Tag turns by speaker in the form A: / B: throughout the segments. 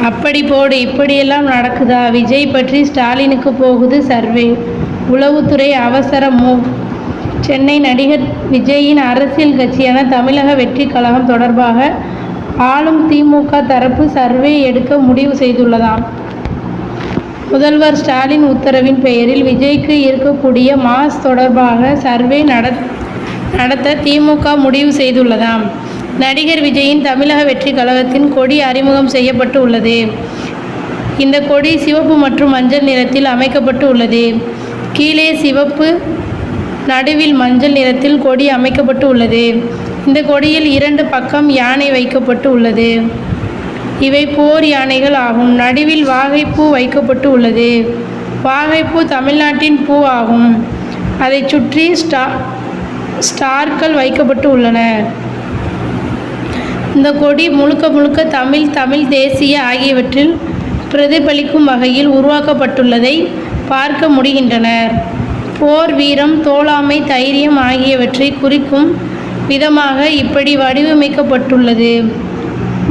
A: அப்படி போடு, இப்படியெல்லாம் நடக்குதா? விஜய் பற்றி ஸ்டாலினுக்கு போகுது சர்வே. உளவுத்துறை அவசர மூவ். சென்னை நடிகர் விஜயின் அரசியல் கட்சியான தமிழக வெற்றிக் கழகம் தொடர்பாக ஆளும் திமுக தரப்பு சர்வே எடுக்க முடிவு செய்துள்ளதாம். முதல்வர் ஸ்டாலின் உத்தரவின் பெயரில் விஜய்க்கு இருக்கக்கூடிய மாஸ் தொடர்பாக சர்வே நடத்த திமுக முடிவு செய்துள்ளதாம். நடிகர் விஜயின் தமிழக வெற்றிக் கழகத்தின் கொடி அறிமுகம் செய்யப்பட்டு உள்ளது. இந்த கொடி சிவப்பு மற்றும் மஞ்சள் நிறத்தில் அமைக்கப்பட்டு உள்ளது. கீழே சிவப்பு, நடுவில் மஞ்சள் நிறத்தில் கொடி அமைக்கப்பட்டு உள்ளது. இந்த கொடியில் 2 பக்கம் யானை வைக்கப்பட்டு உள்ளது. இவை போர் யானைகள் ஆகும். நடுவில் வாகைப்பூ வைக்கப்பட்டு உள்ளது. வாகைப்பூ தமிழ்நாட்டின் பூ ஆகும். அதை சுற்றி ஸ்டார்கள் வைக்கப்பட்டு உள்ளன. இந்த கொடி முழுக்க தமிழ் தேசிய ஆகியவற்றில் பிரதிபலிக்கும் வகையில் உருவாக்கப்பட்டுள்ளதை பார்க்க முடிகின்றனர். போர் வீரம், தோழமை, தைரியம் ஆகியவற்றை குறிக்கும் விதமாக இப்படி வடிவமைக்கப்பட்டுள்ளது.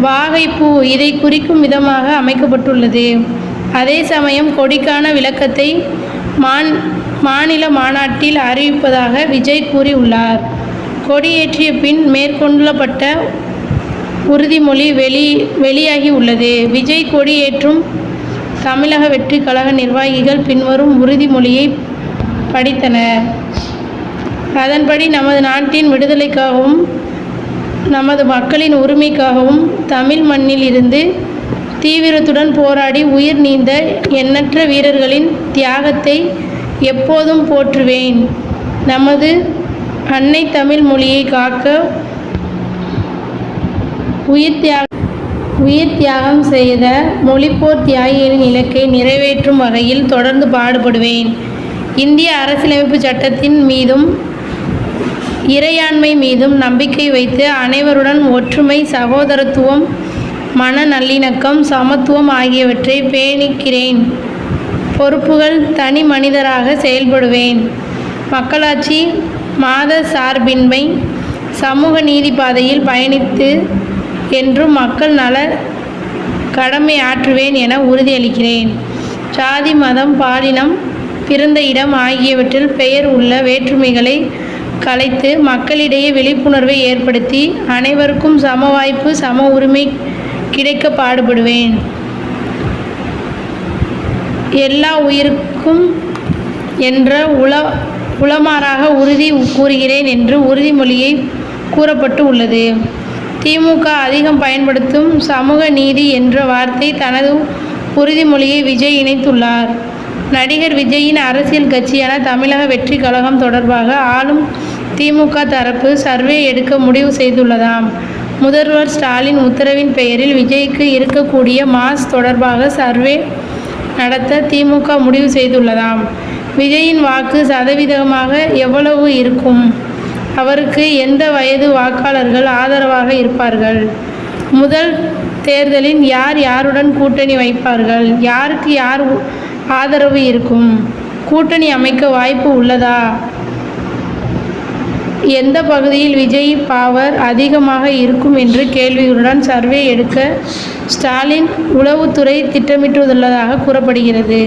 A: வாகைப்பூ இதை குறிக்கும் விதமாக அமைக்கப்பட்டுள்ளது. அதே சமயம் கொடிக்கான விளக்கத்தை மாநில மாநாட்டில் அறிவிப்பதாக விஜய் கூறியுள்ளார். கொடியேற்றிய பின் மேற்கொள்ளப்பட்ட உறுதிமொழி வெளியாகி உள்ளது. விஜய் கொடியேற்றும் தமிழக வெற்றிக் கழக நிர்வாகிகள் பின்வரும் உறுதிமொழியை படித்தனர். அதன்படி, நமது நாட்டின் விடுதலைக்காகவும் நமது மக்களின் உரிமைக்காகவும் தமிழ் மண்ணில் இருந்து தீவிரத்துடன் போராடி உயிர் நீந்த எண்ணற்ற வீரர்களின் தியாகத்தை எப்போதும் போற்றுவேன். நமது அன்னை தமிழ் மொழியை காக்க உயிர் தியாகம் செய்த மொழிப்போர் தியாகிகளின் இலக்கை நிறைவேற்றும் வகையில் தொடர்ந்து பாடுபடுவேன். இந்திய அரசியலமைப்பு சட்டத்தின் மீதும் இறையாண்மை மீதும் நம்பிக்கை வைத்து அனைவருடன் ஒற்றுமை, சகோதரத்துவம், மன நல்லிணக்கம், சமத்துவம் ஆகியவற்றை பேணிக்கிறேன். பொறுப்புகள் தனி மனிதராக செயல்படுவேன். மக்களாட்சி, மத சார்பின்மை, சமூக நீதி பாதையில் பயணித்து என்றும் மக்கள் நல கடமை ஆற்றுவேன் என உறுதியளிக்கிறேன். சாதி, மதம், பாலினம், பிறந்த இடம் ஆகியவற்றில் பெயர் உள்ள வேற்றுமைகளை கலைத்து மக்களிடையே விழிப்புணர்வை ஏற்படுத்தி அனைவருக்கும் சம வாய்ப்பு, சம உரிமை கிடைக்க பாடுபடுவேன். எல்லா உயிருக்கும் என்ற உளமாறாக உறுதி கூறுகிறேன் என்று உறுதிமொழியை கூறப்பட்டு உள்ளது. திமுக அதிகம் பயன்படுத்தும் சமூக நீதி என்ற வார்த்தை தனது உறுதிமொழியை விஜய் இணைத்துள்ளார். நடிகர் விஜயின் அரசியல் கட்சியான தமிழக வெற்றிக் கழகம் தொடர்பாக ஆளும் திமுக தரப்பு சர்வே எடுக்க முடிவு செய்துள்ளதாம். முதல்வர் ஸ்டாலின் உத்தரவின் பெயரில் விஜய்க்கு இருக்கக்கூடிய மாஸ் தொடர்பாக சர்வே நடத்த திமுக முடிவு செய்துள்ளதாம். விஜயின் வாக்கு சதவீதமாக எவ்வளவு இருக்கும்? அவருக்கு எந்த வயது வாக்காளர்கள் ஆதரவாக இருப்பார்கள்? முதல் தேர்தலில் யாருடன் கூட்டணி வைப்பார்கள்? யாருக்கு யார் ஆதரவு இருக்கும்? கூட்டணி அமைக்க வாய்ப்பு உள்ளதா? எந்த பகுதியில் விஜய் பவர் அதிகமாக இருக்கும் என்று கேள்விகளுடன் சர்வே எடுக்க ஸ்டாலின் உளவுத்துறை திட்டமிட்டுள்ளதாக கூறப்படுகிறது.